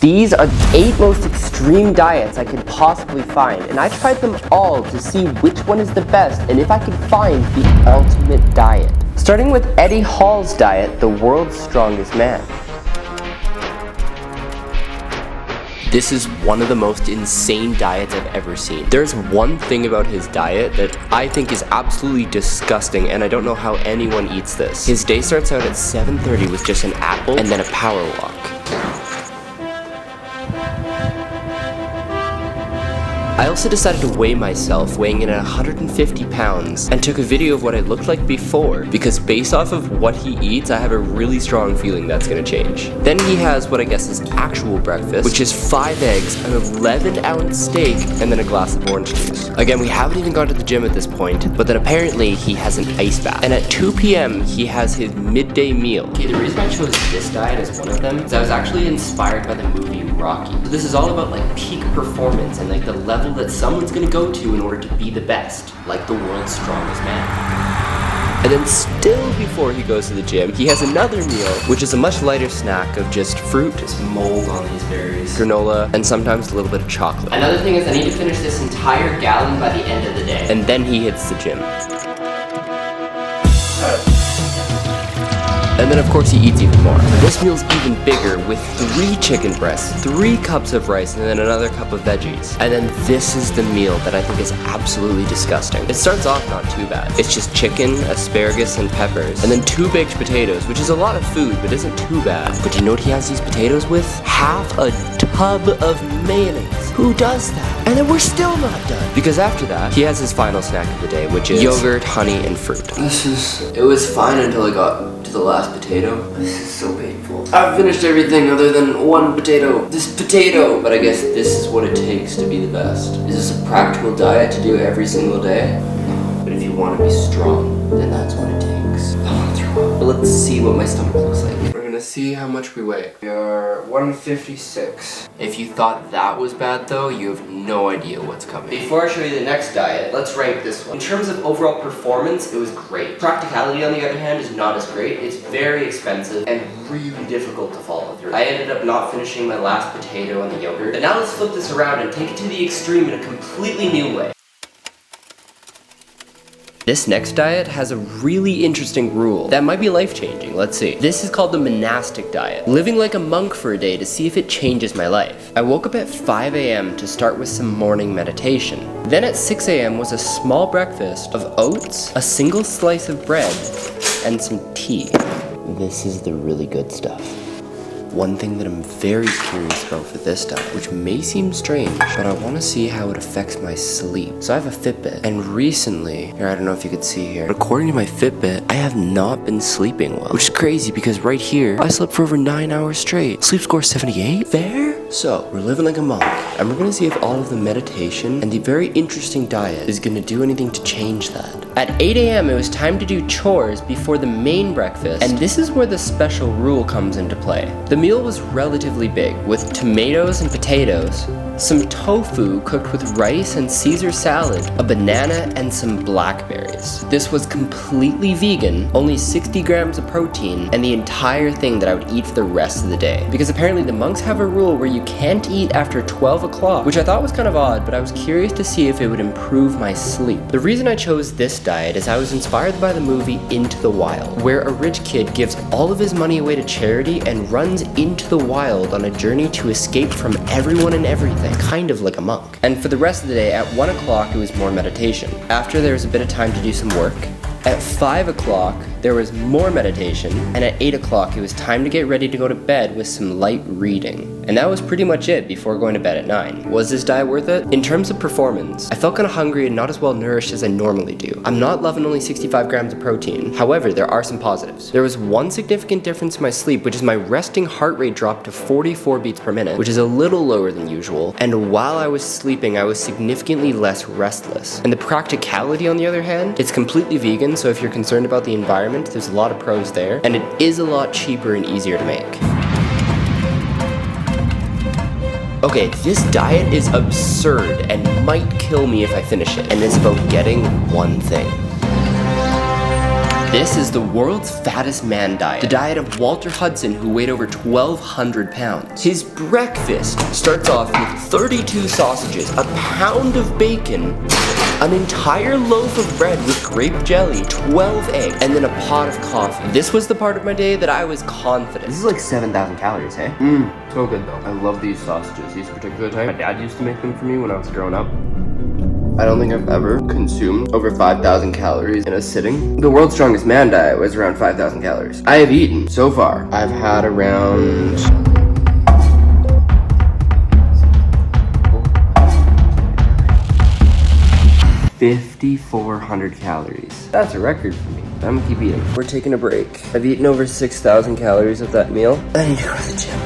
These are the 8 most extreme diets I could possibly find, and I tried them all to see which one is the best and if I could find the ultimate diet. Starting with Eddie Hall's diet, the world's strongest man. This is one of the most insane diets I've ever seen. There's one thing about his diet that I think is absolutely disgusting, and I don't know how anyone eats this. His day starts out at 7:30 with just an apple and then a power walk. I also decided to weigh myself, weighing in at 150 pounds, and took a video of what I looked like before, because based off of what he eats, I have a really strong feeling that's gonna change. Then he has what I guess is actual breakfast, which is 5 eggs, an 11-ounce steak, and then a glass of orange juice. Again, we haven't even gone to the gym at this point, but then apparently he has an ice bath. And at 2 p.m., he has his midday meal. Okay, the reason I chose this diet as one of them is I was actually inspired by the movie Rocky. So this is all about like peak performance and like the level that someone's gonna go to in order to be the best, like the world's strongest man. And then still before he goes to the gym, he has another meal, which is a much lighter snack of just fruit, just mold on these berries, granola, and sometimes a little bit of chocolate. Another thing is I need to finish this entire gallon by the end of the day. And then he hits the gym. And then of course he eats even more. This meal's even bigger with 3 chicken breasts, 3 cups of rice, and then another cup of veggies. And then this is the meal that I think is absolutely disgusting. It starts off not too bad. It's just chicken, asparagus, and peppers, and then 2 baked potatoes, which is a lot of food, but isn't too bad. But do you know what he has these potatoes with? Half a tub of mayonnaise. Who does that? And then we're still not done. Because after that, he has his final snack of the day, which is yogurt, honey, and fruit. It was fine until I got to the last potato. This is so painful. I've finished everything other than 1 potato. This potato! But I guess this is what it takes to be the best. Is this a practical diet to do every single day? No. But if you want to be strong, then that's what it takes. I want to throw up. But let's see what my stomach looks like. We're gonna see how much we weigh. We are 156. If you thought that was bad though, you have no idea what's coming. Before I show you the next diet, let's rank this one. In terms of overall performance, it was great. Practicality, on the other hand, is not as great. It's very expensive and really difficult to follow through. I ended up not finishing my last potato and the yogurt. But now let's flip this around and take it to the extreme in a completely new way. This next diet has a really interesting rule that might be life-changing. Let's see. This is called the Monastic Diet. Living like a monk for a day to see if it changes my life. I woke up at 5 a.m. to start with some morning meditation. Then at 6 a.m. was a small breakfast of oats, a single slice of bread, and some tea. This is the really good stuff. One thing that I'm very curious about for this diet, which may seem strange, but I want to see how it affects my sleep. So I have a Fitbit, and recently, here, I don't know if you could see here, but according to my Fitbit, I have not been sleeping well, which is crazy because right here, I slept for over 9 hours straight. Sleep score 78? Fair? So, we're living like a monk, and we're gonna see if all of the meditation and the very interesting diet is gonna do anything to change that. At 8 a.m., it was time to do chores before the main breakfast, and this is where the special rule comes into play. The meal was relatively big, with tomatoes and potatoes, some tofu cooked with rice and Caesar salad, a banana, and some blackberries. This was completely vegan, only 60 grams of protein, and the entire thing that I would eat for the rest of the day. Because apparently the monks have a rule where you can't eat after 12 o'clock, which I thought was kind of odd, but I was curious to see if it would improve my sleep. The reason I chose this diet is I was inspired by the movie Into the Wild, where a rich kid gives all of his money away to charity and runs into the wild on a journey to escape from everyone and everything, kind of like a monk. And for the rest of the day, at 1 o'clock, it was more meditation. After, there was a bit of time to do some work. At 5 o'clock, there was more meditation, and at 8 o'clock, it was time to get ready to go to bed with some light reading. And that was pretty much it before going to bed at 9. Was this diet worth it? In terms of performance, I felt kind of hungry and not as well nourished as I normally do. I'm not loving only 65 grams of protein. However, there are some positives. There was one significant difference in my sleep, which is my resting heart rate dropped to 44 beats per minute, which is a little lower than usual. And while I was sleeping, I was significantly less restless. And the practicality, on the other hand, it's completely vegan, so if you're concerned about the environment, there's a lot of pros there, and it is a lot cheaper and easier to make. Okay, this diet is absurd and might kill me if I finish it, and it's about getting one thing. This is the world's fattest man diet, the diet of Walter Hudson, who weighed over 1,200 pounds. His breakfast starts off with 32 sausages, a pound of bacon, an entire loaf of bread with grape jelly, 12 eggs, and then a pot of coffee. This was the part of my day that I was confident. This is like 7,000 calories, hey? So good though. I love these sausages, these particular type. My dad used to make them for me when I was growing up. I don't think I've ever consumed over 5,000 calories in a sitting. The world's strongest man diet was around 5,000 calories. I have eaten, so far, I've had around 5,400 calories. That's a record for me. I'm gonna keep eating. We're taking a break. I've eaten over 6,000 calories of that meal. I need to go to the gym.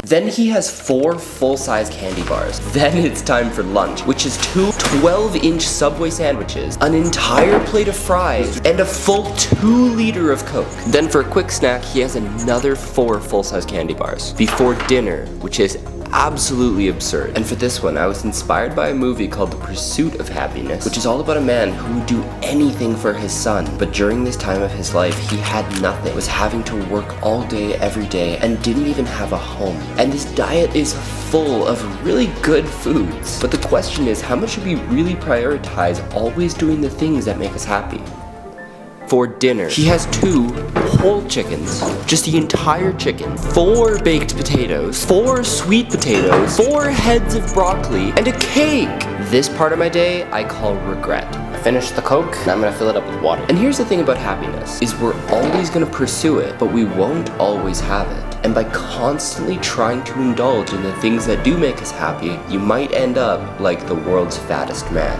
Then he has 4 full-size candy bars. Then it's time for lunch, which is 2 12-inch Subway sandwiches, an entire plate of fries, and a full 2-liter of Coke. Then for a quick snack, he has another 4 full-size candy bars. Before dinner, which is absolutely absurd. And for this one, I was inspired by a movie called The Pursuit of Happiness, which is all about a man who would do anything for his son. But during this time of his life, he had nothing, was having to work all day, every day, and didn't even have a home. And this diet is full of really good foods. But the question is, how much should we really prioritize always doing the things that make us happy? For dinner, he has 2 whole chickens, just the entire chicken, 4 baked potatoes, 4 sweet potatoes, 4 heads of broccoli, and a cake. This part of my day I call regret. I finished the Coke, and I'm gonna fill it up with water. And here's the thing about happiness, is we're always gonna pursue it, but we won't always have it. And by constantly trying to indulge in the things that do make us happy, you might end up like the world's fattest man.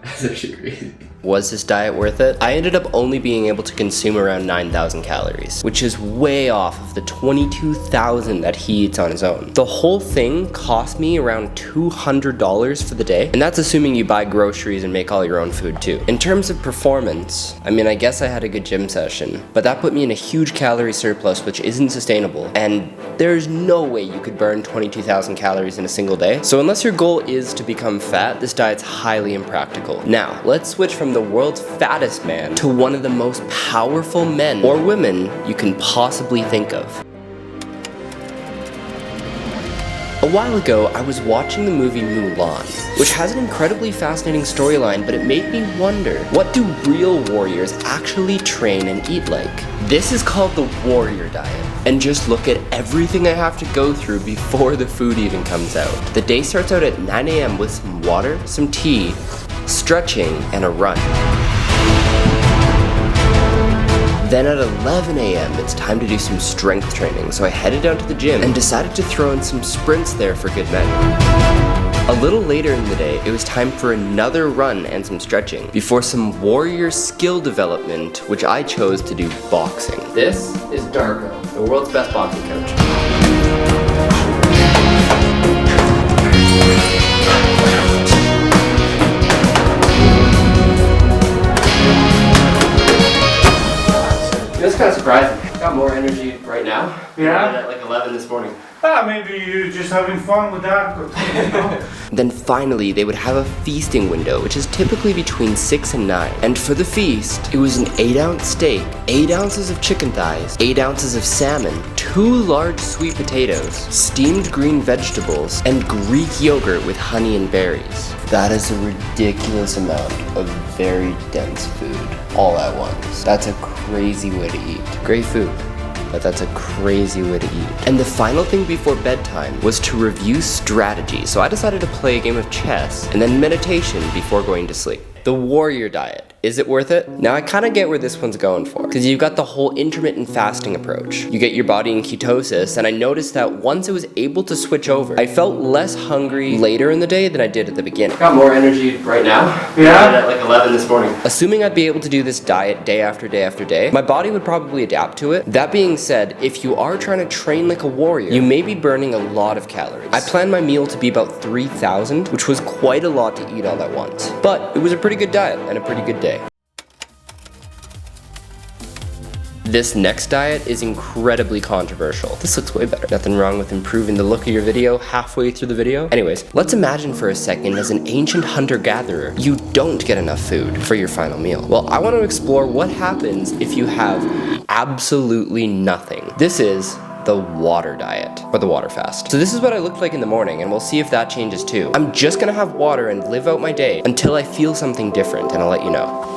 That's actually crazy. Was this diet worth it? I ended up only being able to consume around 9,000 calories, which is way off of the 22,000 that he eats on his own. The whole thing cost me around $200 for the day, and that's assuming you buy groceries and make all your own food too. In terms of performance, I mean, I guess I had a good gym session, but that put me in a huge calorie surplus, which isn't sustainable, and there's no way you could burn 22,000 calories in a single day. So unless your goal is to become fat, this diet's highly impractical. Now, let's switch from the world's fattest man to one of the most powerful men or women you can possibly think of. A while ago, I was watching the movie Mulan, which has an incredibly fascinating storyline, but it made me wonder, what do real warriors actually train and eat like? This is called the warrior diet. And just look at everything I have to go through before the food even comes out. The day starts out at 9 a.m. with some water, some tea, stretching, and a run. Then at 11 a.m. it's time to do some strength training, so I headed down to the gym and decided to throw in some sprints there for good measure. A little later in the day, it was time for another run and some stretching, before some warrior skill development, which I chose to do boxing. This is Darko, the world's best boxing coach. It's kind of surprising. Got more energy right now. Yeah? At like 11 this morning. Maybe you're just having fun with that. Then finally, they would have a feasting window, which is typically between 6 and 9. And for the feast, it was an 8-ounce steak, 8 ounces of chicken thighs, 8 ounces of salmon, 2 large sweet potatoes, steamed green vegetables, and Greek yogurt with honey and berries. That is a ridiculous amount of very dense food all at once. That's a crazy way to eat. Great food, but that's a crazy way to eat. And the final thing before bedtime was to review strategy. So I decided to play a game of chess and then meditation before going to sleep. The warrior diet. Is it worth it? Now I kind of get where this one's going for, because you've got the whole intermittent fasting approach. You get your body in ketosis, and I noticed that once I was able to switch over, I felt less hungry later in the day than I did at the beginning. Got more energy right now. Yeah? At like 11 this morning. Assuming I'd be able to do this diet day after day after day, my body would probably adapt to it. That being said, if you are trying to train like a warrior, you may be burning a lot of calories. I planned my meal to be about 3,000, which was quite a lot to eat all at once. But it was a pretty good diet and a pretty good day. This next diet is incredibly controversial. This looks way better. Nothing wrong with improving the look of your video halfway through the video. Anyways, let's imagine for a second as an ancient hunter-gatherer, you don't get enough food for your final meal. Well, I want to explore what happens if you have absolutely nothing. This is the water diet, or the water fast. So this is what I looked like in the morning, and we'll see if that changes too. I'm just gonna have water and live out my day until I feel something different, and I'll let you know.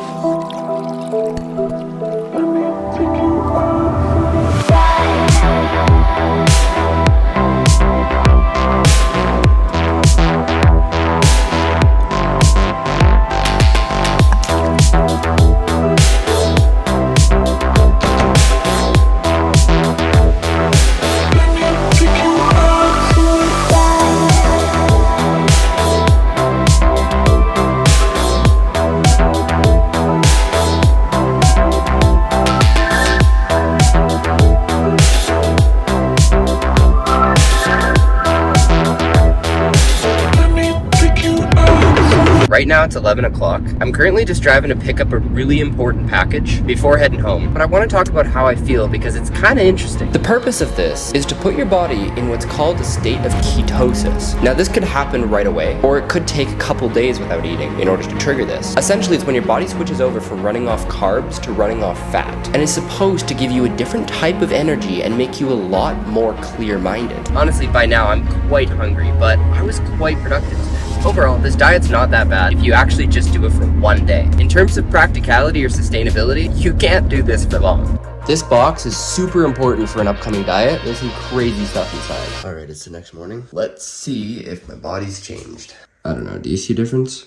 Right now it's 11 o'clock. I'm currently just driving to pick up a really important package before heading home. But I want to talk about how I feel because it's kind of interesting. The purpose of this is to put your body in what's called a state of ketosis. Now this could happen right away, or it could take a couple days without eating in order to trigger this. Essentially, it's when your body switches over from running off carbs to running off fat, and is supposed to give you a different type of energy and make you a lot more clear-minded. Honestly, by now I'm quite hungry, but I was quite productive. Overall, this diet's not that bad if you actually just do it for one day. In terms of practicality or sustainability, you can't do this for long. This box is super important for an upcoming diet. There's some crazy stuff inside. All right, it's the next morning. Let's see if my body's changed. I don't know, do you see a difference?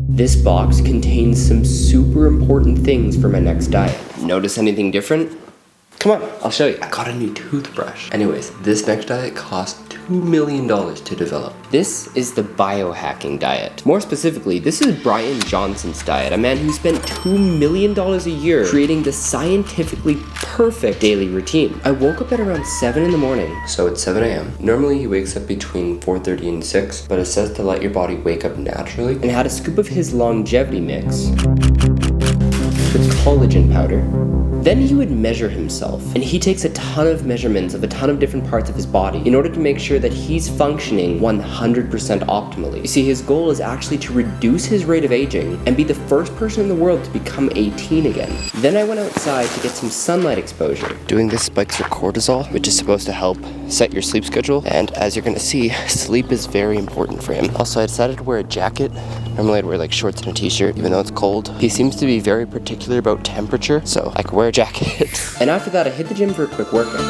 This box contains some super important things for my next diet. Notice anything different? Come on, I'll show you. I got a new toothbrush. Anyways, this next diet cost $2 million to develop. This is the Biohacking Diet. More specifically, this is Brian Johnson's diet, a man who spent $2 million a year creating the scientifically perfect daily routine. I woke up at around 7 in the morning, so it's 7 a.m. Normally he wakes up between 4:30 and 6, but it says to let your body wake up naturally, and had a scoop of his longevity mix with collagen powder. Then he would measure himself, and he takes a ton of measurements of a ton of different parts of his body in order to make sure that he's functioning 100% optimally. You see, his goal is actually to reduce his rate of aging and be the first person in the world to become 18 again. Then I went outside to get some sunlight exposure. Doing this spikes your cortisol, which is supposed to help set your sleep schedule, and as you're gonna see, sleep is very important for him. Also, I decided to wear a jacket. Normally I'd wear like shorts and a t-shirt, even though it's cold. He seems to be very particular about temperature, so I could wear a jacket. And after that, I hit the gym for a quick workout.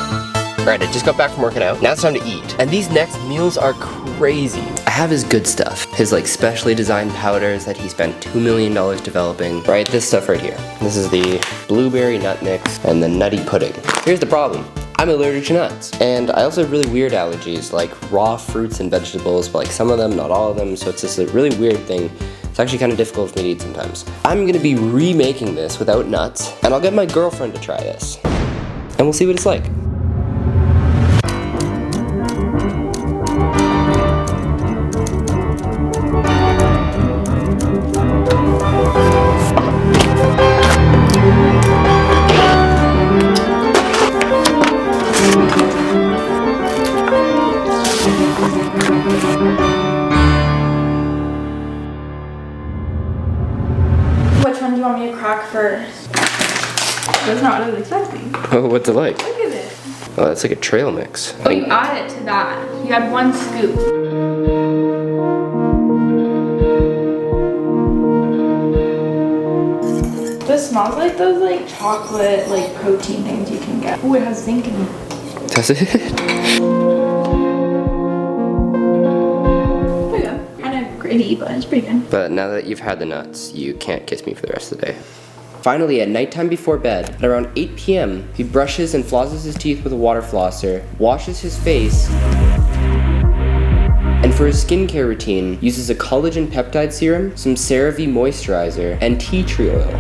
Alright, I just got back from working out. Now it's time to eat. And these next meals are crazy. I have his good stuff. His like specially designed powders that he spent $2 million developing. Right, this stuff right here. This is the blueberry nut mix and the nutty pudding. Here's the problem. I'm allergic to nuts. And I also have really weird allergies, like raw fruits and vegetables, but like some of them, not all of them, so it's just a really weird thing. It's actually kind of difficult for me to eat sometimes. I'm gonna be remaking this without nuts, and I'll get my girlfriend to try this. And we'll see what it's like. Which one do you want me to crack first? That's not what I was expecting. Oh, what's it like? Look at it. Oh, that's like a trail mix. Oh, you add it to that. You had 1 scoop. This smells like those like chocolate like protein things you can get. Oh, it has zinc in it. That's it? Pretty good. Kind of gritty, but it's pretty good. But now that you've had the nuts, you can't kiss me for the rest of the day. Finally, at nighttime before bed, at around 8 p.m., he brushes and flosses his teeth with a water flosser, washes his face, and for his skincare routine, uses a collagen peptide serum, some CeraVe moisturizer, and tea tree oil.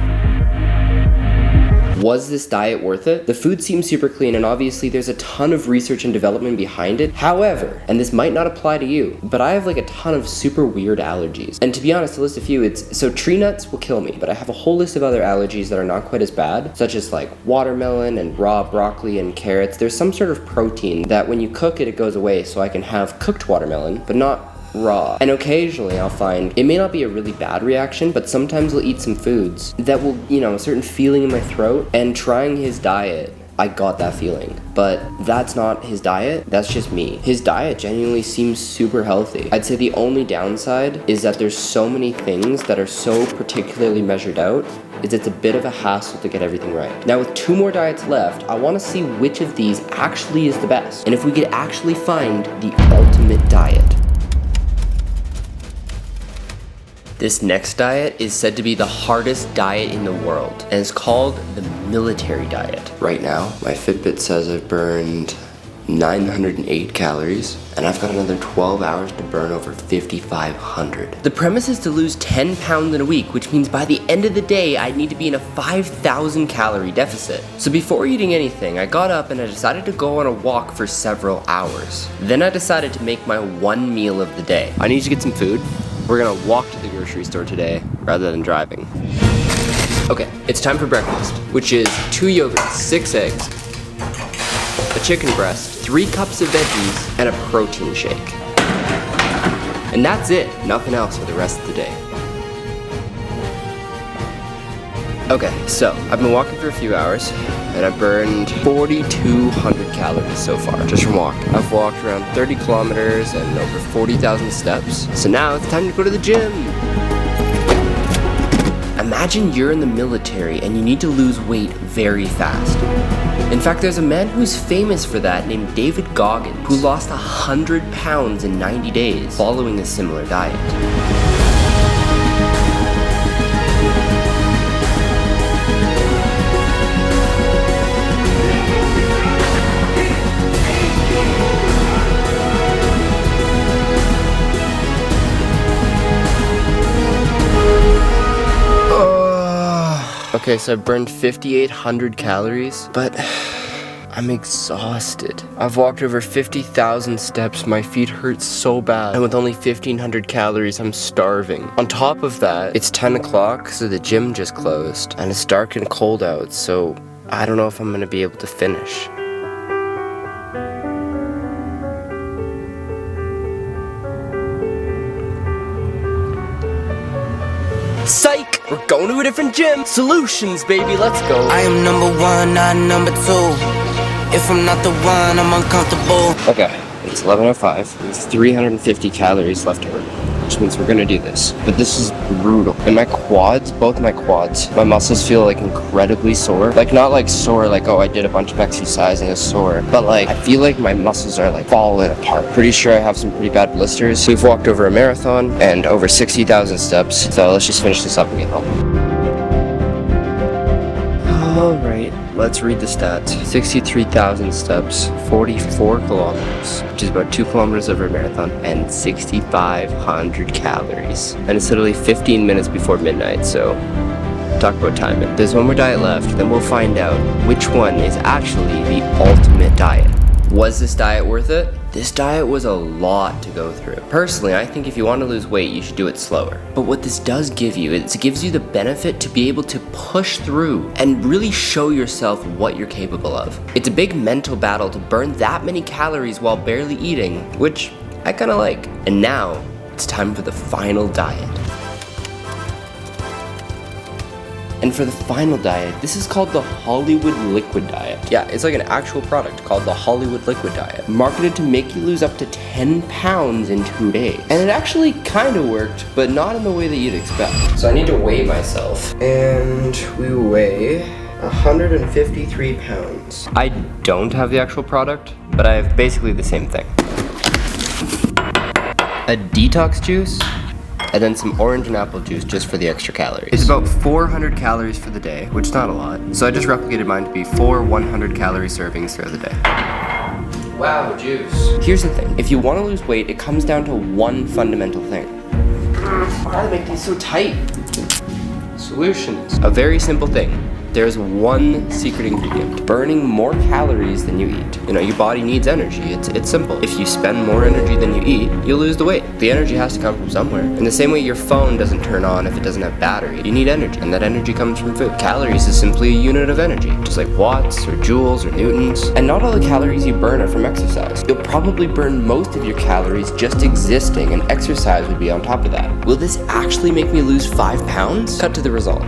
Was this diet worth it? The food seems super clean, and obviously there's a ton of research and development behind it. However, and this might not apply to you, but I have like a ton of super weird allergies. And to be honest, to list a few, so tree nuts will kill me, but I have a whole list of other allergies that are not quite as bad, such as like watermelon and raw broccoli and carrots. There's some sort of protein that when you cook it, it goes away, so I can have cooked watermelon, but not raw. And occasionally I'll find, it may not be a really bad reaction, but sometimes I'll eat some foods that will, a certain feeling in my throat, and trying his diet, I got that feeling. But that's not his diet, that's just me. His diet genuinely seems super healthy. I'd say the only downside is that there's so many things that are so particularly measured out, it's a bit of a hassle to get everything right. Now with 2 more diets left, I wanna see which of these actually is the best, and if we could actually find the ultimate diet. This next diet is said to be the hardest diet in the world, and it's called the military diet. Right now, my Fitbit says I've burned 908 calories, and I've got another 12 hours to burn over 5,500. The premise is to lose 10 pounds in a week, which means by the end of the day, I need to be in a 5,000 calorie deficit. So before eating anything, I got up and I decided to go on a walk for several hours. Then I decided to make my one meal of the day. I need to get some food. We're gonna walk to the grocery store today rather than driving. Okay, it's time for breakfast, which is 2 yogurts, 6 eggs, a chicken breast, 3 cups of veggies, and a protein shake. And that's it, nothing else for the rest of the day. Okay, so I've been walking for a few hours, and I've burned 4,200 calories so far, just from walking. I've walked around 30 kilometers and over 40,000 steps. So now it's time to go to the gym. Imagine you're in the military and you need to lose weight very fast. In fact, there's a man who's famous for that named David Goggins, who lost 100 pounds in 90 days following a similar diet. Okay, so I burned 5,800 calories, but I'm exhausted. I've walked over 50,000 steps, my feet hurt so bad, and with only 1,500 calories, I'm starving. On top of that, it's 10 o'clock, so the gym just closed, and it's dark and cold out, so I don't know if I'm gonna be able to finish. Psych! We're going to a different gym! Solutions, baby, let's go! I am number 1, not number 2. If I'm not the one, I'm uncomfortable. Okay, it's 11:05. We have 350 calories left over, which means we're gonna do this. But this is brutal. And my quads, both my quads, my muscles feel like incredibly sore. Like not like sore, like oh I did a bunch of exercise and it's sore. But like I feel like my muscles are like falling apart. Pretty sure I have some pretty bad blisters. We've walked over a marathon and over 60,000 steps. So let's just finish this up and get home. Alright, let's read the stats. 63,000 steps, 44 kilometers, which is about 2 kilometers over a marathon, and 6,500 calories. And it's literally 15 minutes before midnight, so talk about timing. There's one more diet left, then we'll find out which one is actually the ultimate diet. Was this diet worth it? This diet was a lot to go through. Personally, I think if you want to lose weight, you should do it slower. But what this does give you is it gives you the benefit to be able to push through and really show yourself what you're capable of. It's a big mental battle to burn that many calories while barely eating, which I kinda like. And now, it's time for the final diet. And for the final diet, this is called the Hollywood Liquid Diet. Yeah, it's like an actual product called the Hollywood Liquid Diet, marketed to make you lose up to 10 pounds in 2 days. And it actually kind of worked, but not in the way that you'd expect. So I need to weigh myself. And we weigh 153 pounds. I don't have the actual product, but I have basically the same thing. A detox juice, and then some orange and apple juice just for the extra calories. It's about 400 calories for the day, which is not a lot. So I just replicated mine to be 4 100 calorie servings throughout the day. Wow, juice. Here's the thing, if you want to lose weight, it comes down to one fundamental thing. Why do they make these so tight? Solutions. A very simple thing. There's one secret ingredient: burning more calories than you eat. You know, your body needs energy. It's simple. If you spend more energy than you eat, you'll lose the weight. The energy has to come from somewhere. In the same way your phone doesn't turn on if it doesn't have battery. You need energy, and that energy comes from food. Calories is simply a unit of energy, just like watts or joules or newtons. And not all the calories you burn are from exercise. You'll probably burn most of your calories just existing, and exercise would be on top of that. Will this actually make me lose 5 pounds? Cut to the result.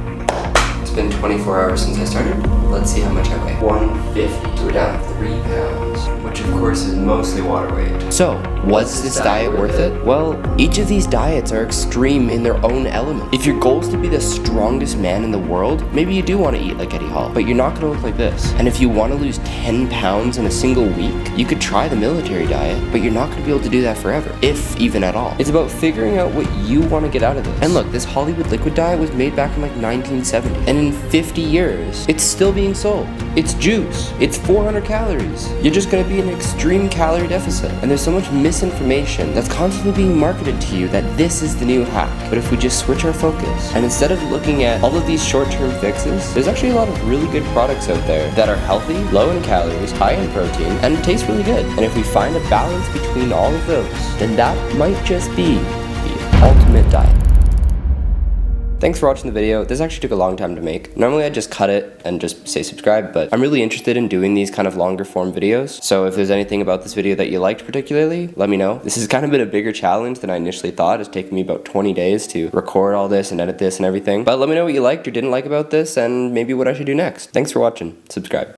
It's been 24 hours since I started. Let's see how much I weigh. 150. So we're down 3 pounds, which of course is mostly water weight. So, was this diet worth it? Well, each of these diets are extreme in their own element. If your goal is to be the strongest man in the world, maybe you do want to eat like Eddie Hall, but you're not going to look like this. And if you want to lose 10 pounds in a single week, you could try the military diet, but you're not going to be able to do that forever, if even at all. It's about figuring out what you want to get out of this. And look, this Hollywood liquid diet was made back in like 1970, and in 50 years, it's still being sold. It's juice. It's 400 calories. You're just going to be in an extreme calorie deficit. And there's so much misinformation that's constantly being marketed to you that this is the new hack. But if we just switch our focus, and instead of looking at all of these short-term fixes, there's actually a lot of really good products out there that are healthy, low in calories, high in protein, and taste really good. And if we find a balance between all of those, then that might just be the ultimate diet. Thanks for watching the video. This actually took a long time to make. Normally I'd just cut it and just say subscribe, but I'm really interested in doing these kind of longer form videos. So if there's anything about this video that you liked particularly, let me know. This has kind of been a bigger challenge than I initially thought. It's taken me about 20 days to record all this and edit this and everything. But let me know what you liked or didn't like about this and maybe what I should do next. Thanks for watching. Subscribe.